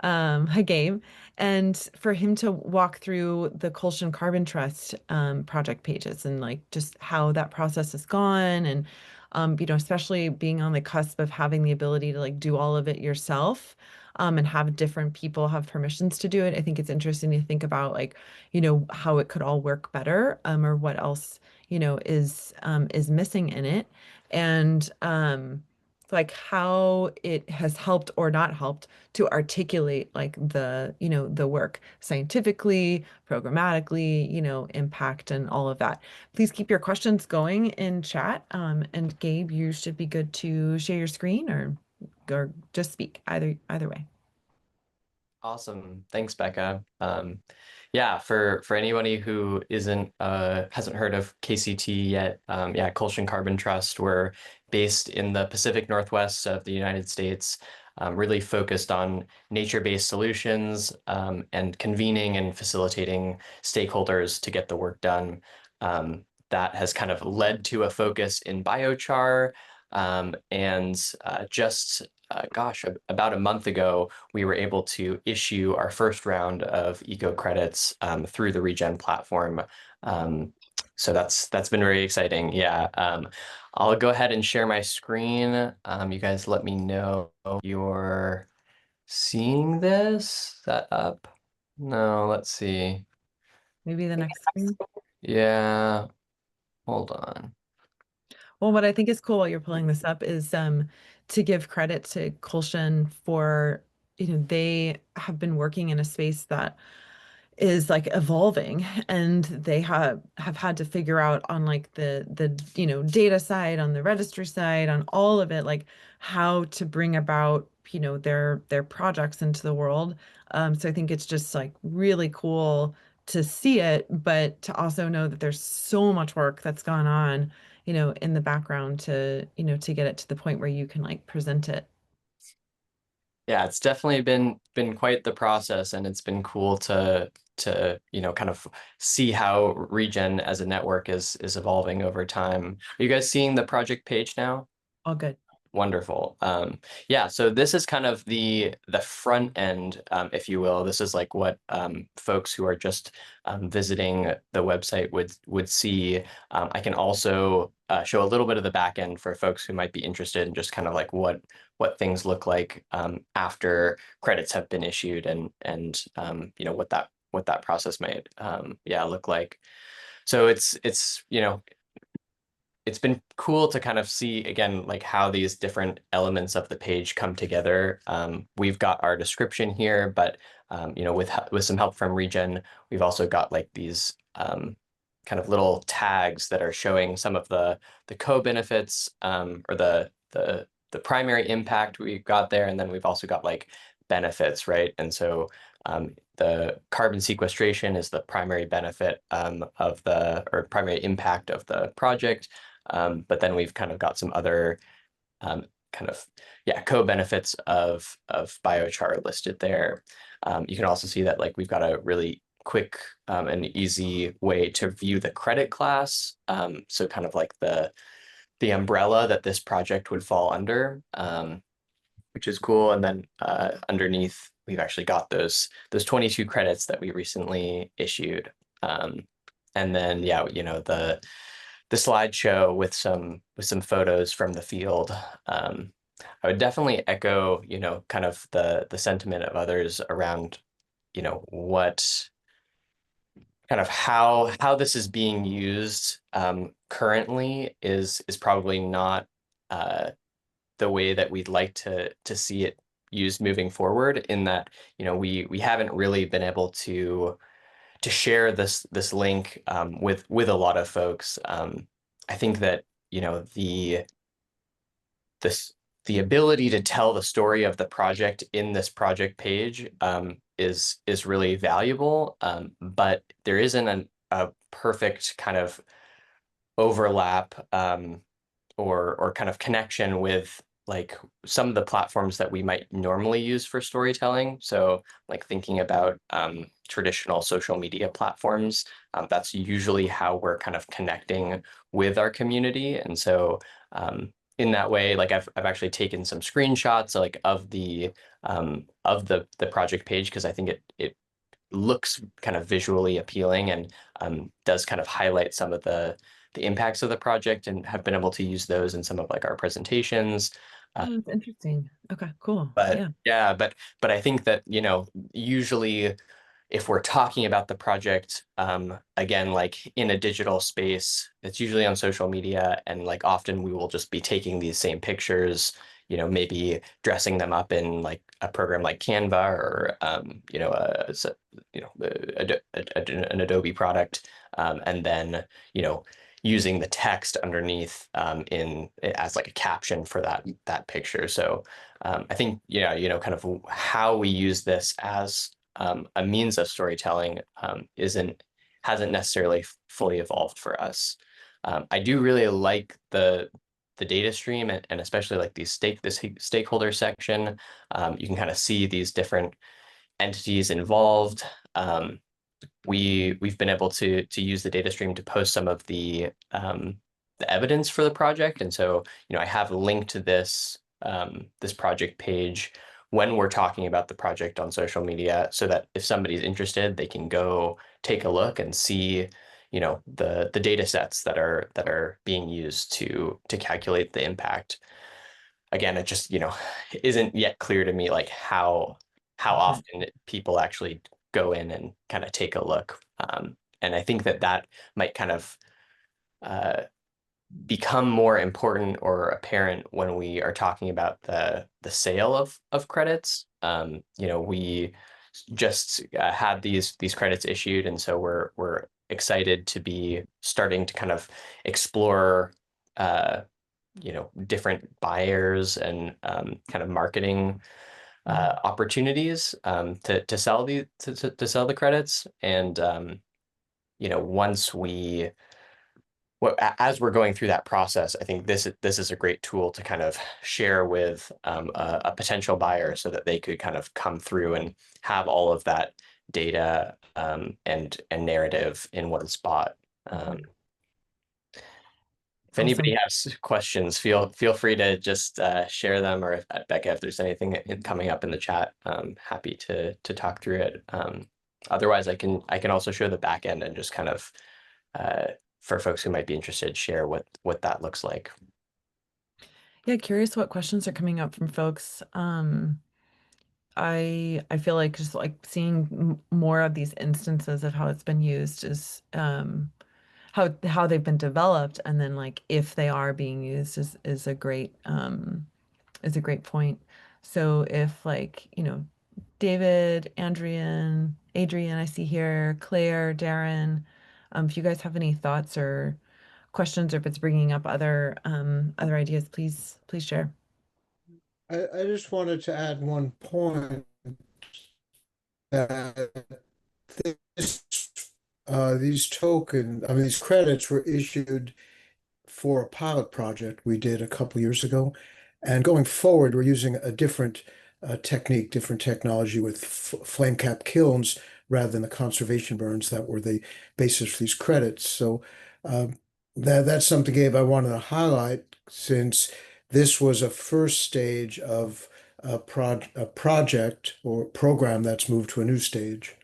S1: Hi, Gabe. And for him to walk through the Colson Carbon Trust project pages and like just how that process has gone, and especially being on the cusp of having the ability to like do all of it yourself, and have different people have permissions to do it. I think it's interesting to think about like, how it could all work better, or what else, is missing in it. And like how it has helped or not helped to articulate like the, the work scientifically, programmatically, impact and all of that. Please keep your questions going in chat. And Gabe, you should be good to share your screen or just speak either way.
S6: Awesome. Thanks, Becca. Yeah, for anybody who hasn't heard of KCT yet, yeah, Colshan Carbon Trust, we're based in the Pacific Northwest of the United States, really focused on nature-based solutions, and convening and facilitating stakeholders to get the work done. That has kind of led to a focus in biochar, and gosh, about a month ago, we were able to issue our first round of eco credits through the Regen platform. So that's been very exciting. Yeah. I'll go ahead and share my screen. You guys let me know if you're seeing this. Is that up? No, let's see.
S1: Maybe the next screen.
S6: Yeah, hold on.
S1: Well, what I think is cool while you're pulling this up is to give credit to Colshan for, they have been working in a space that is like evolving, and they have had to figure out on like the data side, on the registry side, on all of it, like how to bring about their projects into the world. So I think it's just like really cool to see it, but to also know that there's so much work that's gone on in the background to to get it to the point where you can like present it.
S6: Yeah, it's definitely been quite the process, and it's been cool to kind of see how Regen as a network is evolving over time. Are you guys seeing the project page now?
S1: All good.
S6: Wonderful. Yeah, so this is kind of the front end, if you will. This is like what folks who are just visiting the website would see. I can also show a little bit of the back end for folks who might be interested in just kind of like what things look like after credits have been issued, and what that process might yeah, look like. So it's it's been cool to kind of see again like how these different elements of the page come together. We've got our description here, but with some help from Regen, we've also got like these kind of little tags that are showing some of the co-benefits, or the primary impact we've got there, and then we've also got like benefits, right? And so the carbon sequestration is the primary benefit or primary impact of the project. But then we've kind of got some other co-benefits of biochar listed there. You can also see that like we've got a really quick and easy way to view the credit class. So kind of like the umbrella that this project would fall under, which is cool. And then underneath, we've actually got those 22 credits that we recently issued. And then, yeah, the slideshow with some photos from the field. I would definitely echo, kind of the sentiment of others around, what kind of how this is being used currently is probably not the way that we'd like to see it used moving forward, in that, we haven't really been able to share this link with a lot of folks. I think that the ability to tell the story of the project in this project page is really valuable, but there isn't a perfect kind of overlap or kind of connection with like some of the platforms that we might normally use for storytelling. So like thinking about traditional social media platforms, that's usually how we're kind of connecting with our community. And so in that way, like I've actually taken some screenshots like of the project page, because I think it looks kind of visually appealing, and does kind of highlight some of the impacts of the project, and have been able to use those in some of like our presentations.
S1: Oh, that's interesting. Okay, cool.
S6: But
S1: Yeah.
S6: yeah, but I think that, usually if we're talking about the project, again, like in a digital space, it's usually on social media, and like often we will just be taking these same pictures, maybe dressing them up in like a program like Canva or, an Adobe product, and then, using the text underneath as like a caption for that picture. So I think, kind of how we use this as a means of storytelling hasn't necessarily fully evolved for us. I do really like the data stream and especially like the stakeholder section. You can kind of see these different entities involved. We've been able to use the data stream to post some of the evidence for the project, and so I have linked to this project page when we're talking about the project on social media, so that if somebody's interested, they can go take a look and see the data sets that are being used to calculate the impact. Again, it just isn't yet clear to me like how often people actually go in and kind of take a look. And I think that might kind of become more important or apparent when we are talking about the sale of credits. We just had these credits issued, and so we're excited to be starting to kind of explore different buyers and kind of marketing opportunities to sell the credits. And once as we're going through that process, I think this is a great tool to kind of share with a potential buyer, so that they could kind of come through and have all of that data and narrative in one spot. If anybody has questions, feel free to just share them, or Becca, if there's anything coming up in the chat, I'm happy to talk through it. Otherwise, I can also show the back end and just kind of for folks who might be interested, share what that looks like.
S1: Yeah, curious what questions are coming up from folks. I feel like just like seeing more of these instances of how it's been used is how they've been developed, and then like if they are being used is a great point. So if like, David, Adrian, I see here, Claire, Darren, if you guys have any thoughts or questions, or if it's bringing up other ideas, please share.
S7: I just wanted to add one point that this, these these credits were issued for a pilot project we did a couple years ago. And going forward, we're using a different technique, different technology with flame cap kilns rather than the conservation burns that were the basis for these credits. So that's something, Gabe, I wanted to highlight, since this was a first stage of a project or program that's moved to a new stage.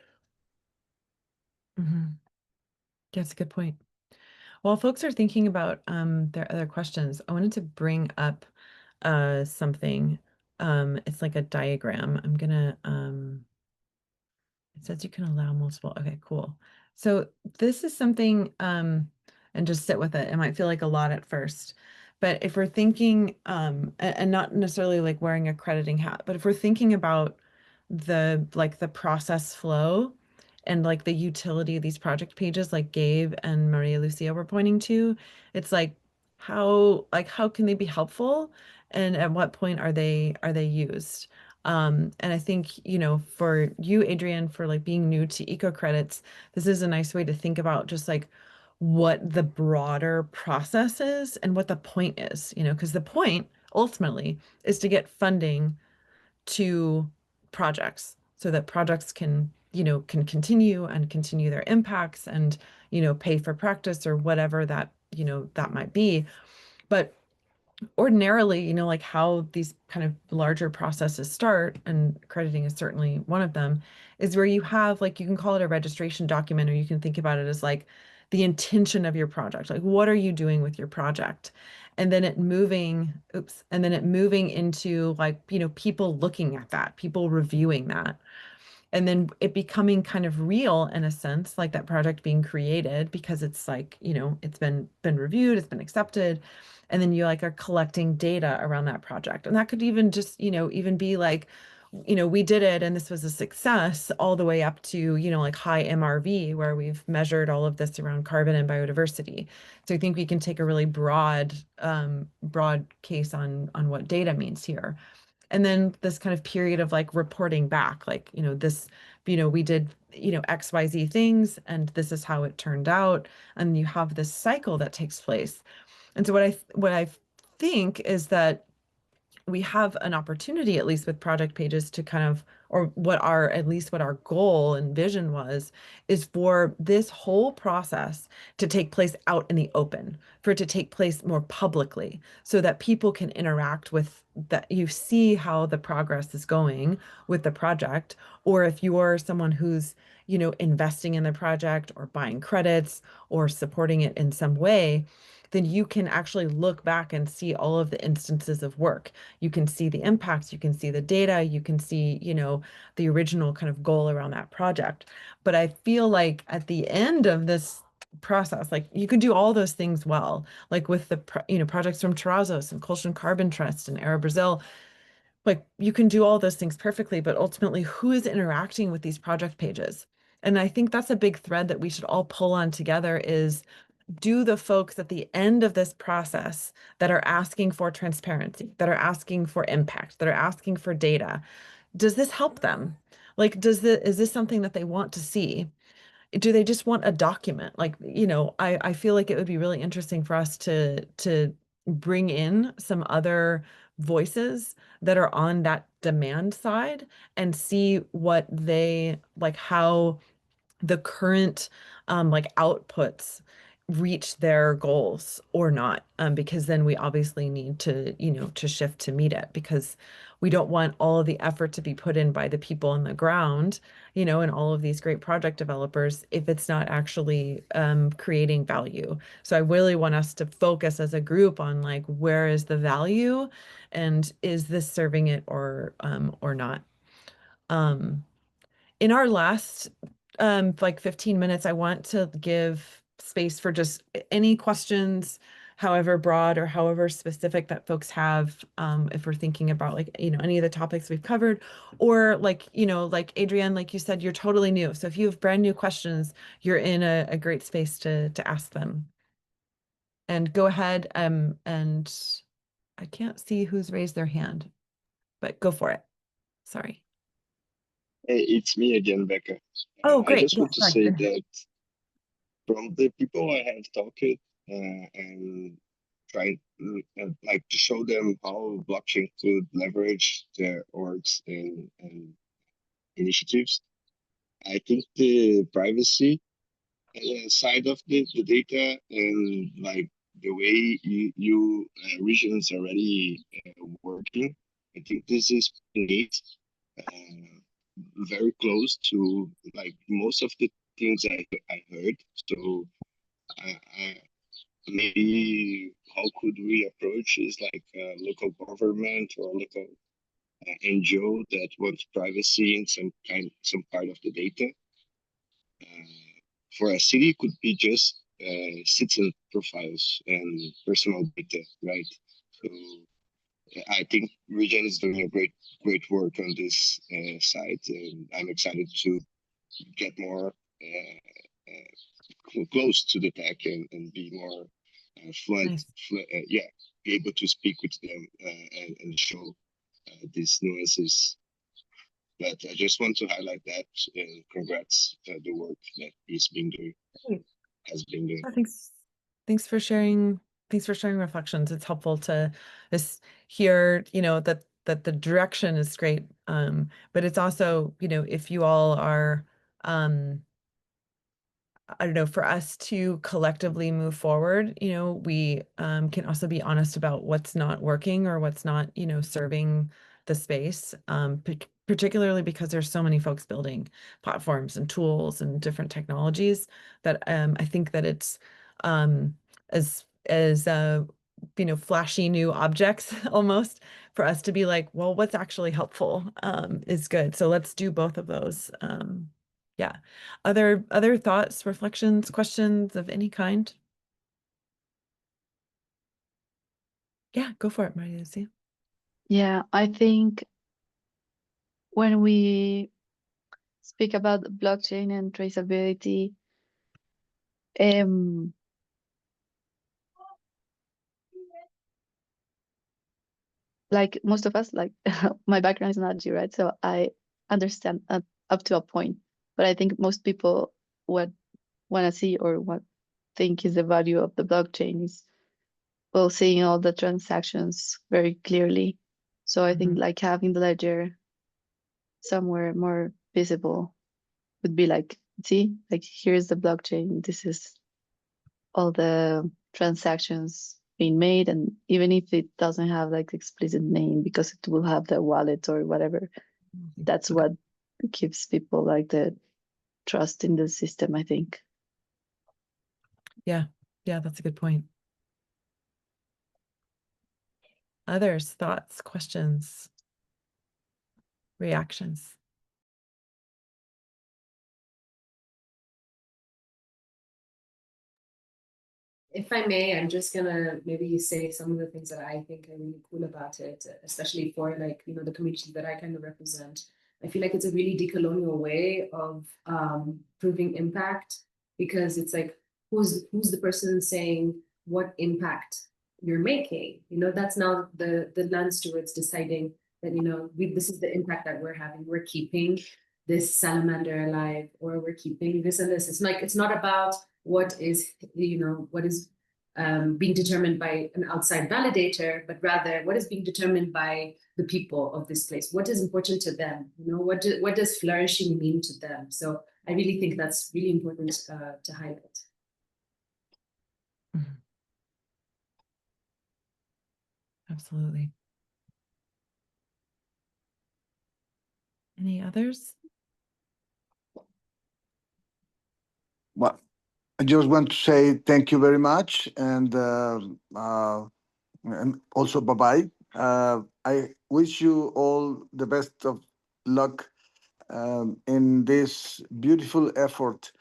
S1: Mm-hmm. Yeah, that's a good point. While folks are thinking about their other questions, I wanted to bring up something. It's like a diagram. I'm gonna it says you can allow multiple. Okay, cool. So this is something, and just sit with it. It might feel like a lot at first, but if we're thinking, and not necessarily like wearing a crediting hat, but if we're thinking about the process flow and like the utility of these project pages, like Gabe and Maria Lucia were pointing to, it's like how can they be helpful, and at what point are they used? And I think, for you, Adrian, for like being new to eco credits, this is a nice way to think about just like what the broader process is and what the point is, because the point ultimately is to get funding to projects so that projects can continue their impacts and, pay for practice or whatever that might be. But ordinarily, like how these kind of larger processes start, and crediting is certainly one of them, is where you have like, you can call it a registration document, or you can think about it as like the intention of your project. Like, what are you doing with your project? And then it moving into like, people looking at that, people reviewing that. and then it becoming kind of real in a sense, like that project being created because it's like, it's been reviewed, it's been accepted, and then you like are collecting data around that project. And that could even just, even be like, we did it and this was a success, all the way up to, like high MRV, where we've measured all of this around carbon and biodiversity. So I think we can take a really broad case on what data means here. And then this kind of period of like reporting back, like, this, we did, XYZ things, and this is how it turned out. And you have this cycle that takes place. And so what I think is that we have an opportunity, at least with project pages, to kind of, or at least what our goal and vision was, is for this whole process to take place out in the open, for it to take place more publicly, so that people can interact with that. You see how the progress is going with the project, or if you're someone who's, investing in the project or buying credits or supporting it in some way, then you can actually look back and see all of the instances of work. You can see the impacts, you can see the data, you can see, the original kind of goal around that project. But I feel like at the end of this process, like you can do all those things well, like with the, projects from Terrazos and Colson Carbon Trust and Air Brazil, like you can do all those things perfectly, but ultimately who is interacting with these project pages? And I think that's a big thread that we should all pull on together is, do the folks at the end of this process that are asking for transparency, that are asking for impact, that are asking for data, does this help them? Like, is this something that they want to see? Do they just want a document? Like, I feel like it would be really interesting for us to bring in some other voices that are on that demand side and see what they like, how the current like outputs reach their goals or not, because then we obviously need to, to shift to meet it, because we don't want all of the effort to be put in by the people on the ground, and all of these great project developers if it's not actually creating value. So I really want us to focus as a group on like, where is the value, and is this serving it or not. In our last like 15 minutes, I want to give space for just any questions, however broad or however specific that folks have, if we're thinking about like, any of the topics we've covered, or like, like Adrienne, like you said, you're totally new. So if you have brand new questions, you're in a great space to ask them. And go ahead, and I can't see who's raised their hand, but go for it. Sorry.
S5: Hey, it's me again, Becca.
S1: Oh,
S5: I
S1: great.
S5: just
S1: Yeah,
S5: want to
S1: sorry.
S5: say that from the people I have talked to, and trying like to show them how blockchain could leverage their orgs and initiatives, I think the privacy side of the data and like the way regions already working, I think this is neat. Uh, very close to like most of the things I heard. So I maybe how could we approach is like a local government or local NGO that wants privacy in some part of the data. For a city, could be just citizen profiles and personal data, right? So I think Regen is doing a great work on this side, and I'm excited to get more close to the tech and be more fluent,
S1: Nice.
S5: yeah, be able to speak with them and show these nuances. But I just want to highlight that and congrats the work that he's been doing,
S1: Great.
S5: has been doing.
S1: Oh, thanks for sharing. Thanks for sharing reflections. It's helpful to just hear, that the direction is great. But it's also, if you all are, I don't know, for us to collectively move forward, we can also be honest about what's not working or what's not, serving the space, particularly because there's so many folks building platforms and tools and different technologies that I think that it's as flashy new objects almost for us to be like, well, what's actually helpful is good. So let's do both of those. Yeah. Other thoughts, reflections, questions of any kind? Yeah, go for it, Maria Lucia.
S4: Yeah, I think when we speak about blockchain and traceability, like most of us, like my background is not G, right? So I understand up to a point, but I think most people what want to see or what think is the value of the blockchain is, well, seeing all the transactions very clearly. So I think like having the ledger somewhere more visible would be like, see, like here's the blockchain. This is all the transactions being made, and even if it doesn't have like explicit name because it will have the wallet or whatever, that's what gives people like the trust in the system, I think.
S1: Yeah, that's a good point. Others, thoughts, questions, reactions?
S2: If I may, I'm just gonna maybe say some of the things that I think are really cool about it, especially for like, the community that I kind of represent. I feel like it's a really decolonial way of proving impact, because it's like, who's the person saying what impact you're making? That's now the land stewards deciding that, this is the impact that we're having. We're keeping this salamander alive, or we're keeping this and this. It's like, it's not about what is being determined by an outside validator, but rather what is being determined by the people of this place. What is important to them? What does flourishing mean to them? So I really think that's really important to highlight.
S1: Absolutely. Any others?
S3: Well, I just want to say thank you very much, and also bye-bye. I wish you all the best of luck in this beautiful effort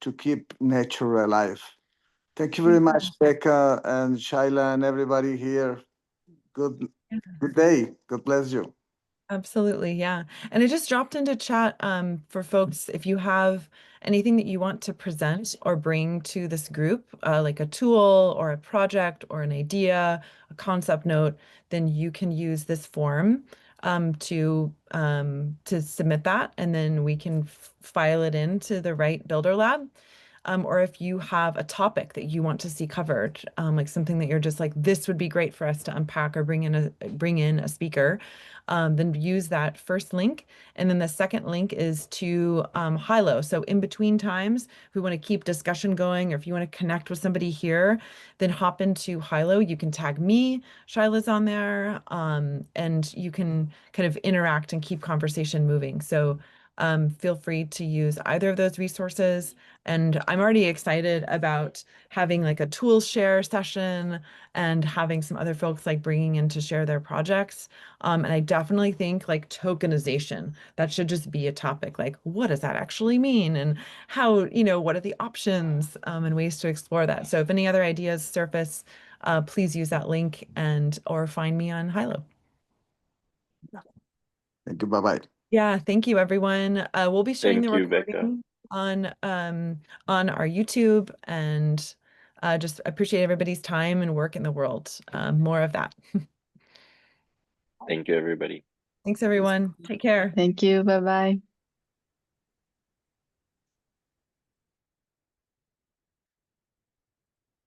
S3: to keep nature alive. Thank you very much, Becca and Shaila and everybody here. Good day. God bless you.
S1: Absolutely, yeah. And I just dropped into chat for folks, if you have anything that you want to present or bring to this group, like a tool or a project or an idea, a concept note, then you can use this form to submit that, and then we can file it into the right Builder Lab. Or if you have a topic that you want to see covered, like something that you're just like, this would be great for us to unpack or bring in a speaker, then use that first link. And then the second link is to Hilo. So in between times, if we want to keep discussion going, or if you want to connect with somebody here, then hop into Hilo. You can tag me, Shaila's on there, and you can kind of interact and keep conversation moving. So feel free to use either of those resources. And I'm already excited about having like a tools share session and having some other folks like bringing in to share their projects. And I definitely think like tokenization, that should just be a topic. Like, what does that actually mean? And how, what are the options and ways to explore that? So if any other ideas surface, please use that link or find me on Hilo.
S3: Thank you. Bye-bye.
S1: Yeah, thank you, everyone. We'll be sharing
S8: Thank
S1: the
S8: you, Becca.
S1: recording on our YouTube, and just appreciate everybody's time and work in the world. More of that.
S8: Thank you, everybody.
S1: Thanks, everyone. Take care.
S4: Thank you. Bye-bye.